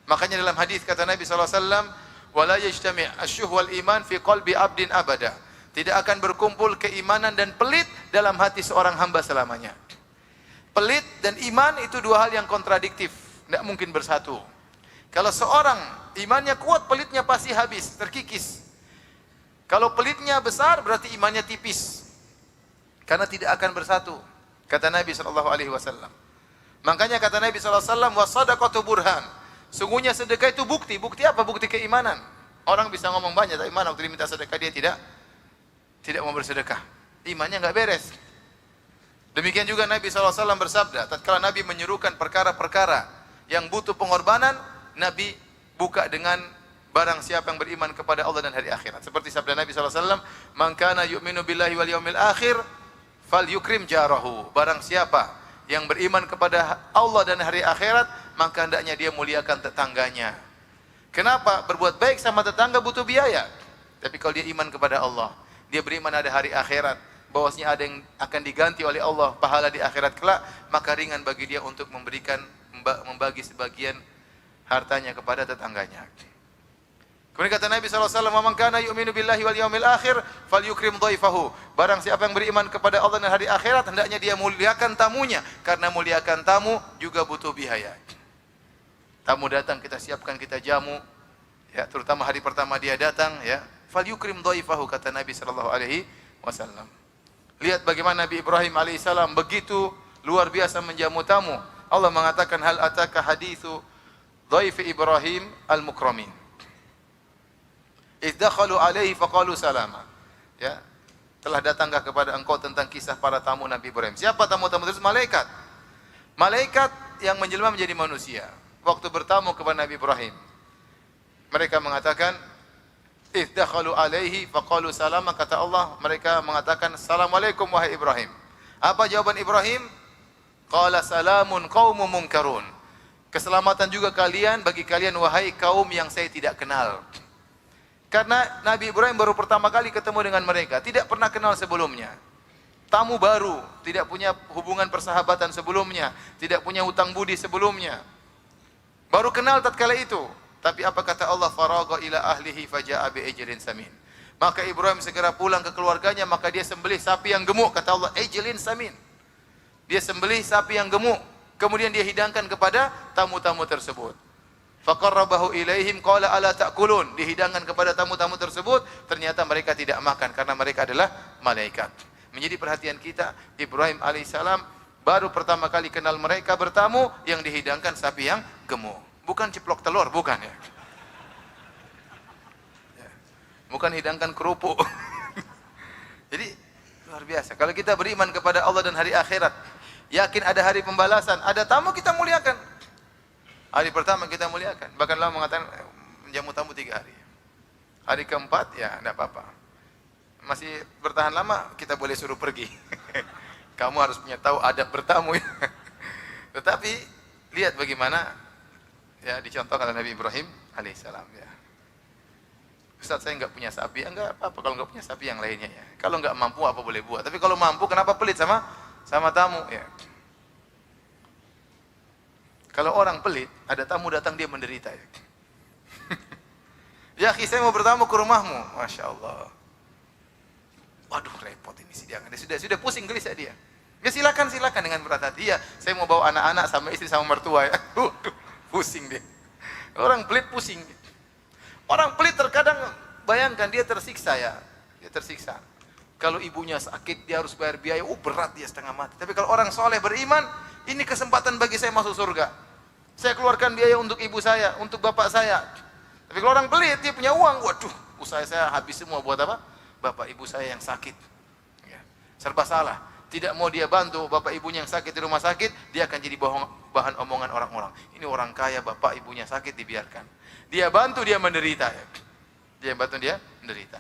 Makanya dalam hadis kata Nabi SAW, wala yajtami' asyuh wal iman fi qalbi abdin abada. Tidak akan berkumpul keimanan dan pelit dalam hati seorang hamba selamanya. Pelit dan iman itu dua hal yang kontradiktif, tidak mungkin bersatu. Kalau seorang imannya kuat, pelitnya pasti habis, terkikis. Kalau pelitnya besar, berarti imannya tipis. Karena tidak akan bersatu. Kata Nabi SAW. Makanya kata Nabi SAW, wasadaqatu burhan. Sungguhnya sedekah itu bukti. Bukti apa? Bukti keimanan. Orang bisa ngomong banyak, tapi mana waktu diminta sedekah dia tidak mau bersedekah. Imannya enggak beres. Demikian juga Nabi SAW bersabda, tatkala Nabi menyerukan perkara-perkara yang butuh pengorbanan, Nabi buka dengan barang siapa yang beriman kepada Allah dan hari akhirat. Seperti sabda Nabi SAW, man kana yu'minu billahi wal yawmil akhir, fal yukrim jarahu. Barang siapa yang beriman kepada Allah dan hari akhirat, maka hendaknya dia muliakan tetangganya. Kenapa? Berbuat baik sama tetangga butuh biaya. Tapi kalau dia iman kepada Allah, dia beriman ada hari akhirat, bahwasanya ada yang akan diganti oleh Allah pahala di akhirat kelak, maka ringan bagi dia untuk membagi sebagian hartanya kepada tetangganya. Kemudian kata Nabi SAW, "Man kana yu'minu billahi wal yawmil akhir falyukrim dhaifahu." Barang siapa yang beriman kepada Allah dan hari akhirat, hendaknya dia muliakan tamunya, karena muliakan tamu juga butuh biaya. Tamu datang, kita siapkan, kita jamu, ya, terutama hari pertama dia datang, ya. Falyukrim dhaifahu, kata Nabi SAW. Lihat bagaimana Nabi Ibrahim alaihissalam begitu luar biasa menjamu tamu. Allah mengatakan, hal ataka hadithu dhaifi Ibrahim al-mukramin. Izdakhalu alaihi faqalu salama. Ya, telah datangkah kepada engkau tentang kisah para tamu Nabi Ibrahim? Siapa tamu-tamu tersebut? Malaikat. Malaikat yang menjelma menjadi manusia. Waktu bertamu kepada Nabi Ibrahim, mereka mengatakan, izdakhalu alaihi faqalu salama. Kata Allah, mereka mengatakan, assalamualaikum wahai Ibrahim. Apa jawaban Ibrahim? Qala salamun qaumun munkarun. Keselamatan juga kalian, bagi kalian wahai kaum yang saya tidak kenal. Karena Nabi Ibrahim baru pertama kali ketemu dengan mereka, tidak pernah kenal sebelumnya. Tamu baru, tidak punya hubungan persahabatan sebelumnya, tidak punya hutang budi sebelumnya. Baru kenal tatkala itu. Tapi apa kata Allah? Faragha ila ahlihi faja'a bi'ijlin samin. Maka Ibrahim segera pulang ke keluarganya, maka dia sembelih sapi yang gemuk. Kata Allah, ijlin samin. Dia sembelih sapi yang gemuk, kemudian dia hidangkan kepada tamu-tamu tersebut. Faqarrabahu ilaihim qala ala ta'kulun. Dihidangkan kepada tamu-tamu tersebut, ternyata mereka tidak makan karena mereka adalah malaikat. Menjadi perhatian kita, Ibrahim alaihissalam baru pertama kali kenal mereka bertamu, yang dihidangkan sapi yang gemuk. Bukan ciplok telur, bukan ya. Bukan hidangkan kerupuk. Jadi luar biasa. Kalau kita beriman kepada Allah dan hari akhirat, yakin ada hari pembalasan, ada tamu kita muliakan. Hari pertama kita muliakan. Bahkan Allah mengatakan menjamu tamu 3 hari. Hari keempat ya tidak apa-apa. Masih bertahan lama kita boleh suruh pergi. Kamu harus punya tahu adab bertamu ya. Tetapi lihat bagaimana ya dicontohkan oleh Nabi Ibrahim alaihissalam ya. Ustaz, saya enggak punya sapi. Enggak apa-apa kalau enggak punya sapi yang lainnya ya. Kalau enggak mampu apa boleh buat. Tapi kalau mampu kenapa pelit sama tamu ya. Kalau orang pelit, ada tamu datang dia menderita ya. Ya, akhi, saya mau bertamu ke rumahmu. Masya Allah. Waduh, repot ini sih dia. Sudah pusing gelisah dia. Ya silakan dengan berat hati. Iya, saya mau bawa anak-anak sama istri sama mertua ya. Pusing dia. Orang pelit pusing. Orang pelit terkadang bayangkan dia tersiksa ya. Dia tersiksa. Kalau ibunya sakit dia harus bayar biaya, berat dia setengah mati. Tapi kalau orang soleh beriman, ini kesempatan bagi saya masuk surga. Saya keluarkan biaya untuk ibu saya, untuk bapak saya. Tapi kalau orang pelit, dia punya uang, waduh, usaha saya habis semua buat apa? Bapak ibu saya yang sakit. Ya, serba salah. Tidak mau dia bantu bapak ibunya yang sakit di rumah sakit, dia akan jadi bahan omongan orang-orang. Ini orang kaya, bapak ibunya sakit dibiarkan. Dia bantu, dia menderita. Ya. Dia bantu, dia menderita.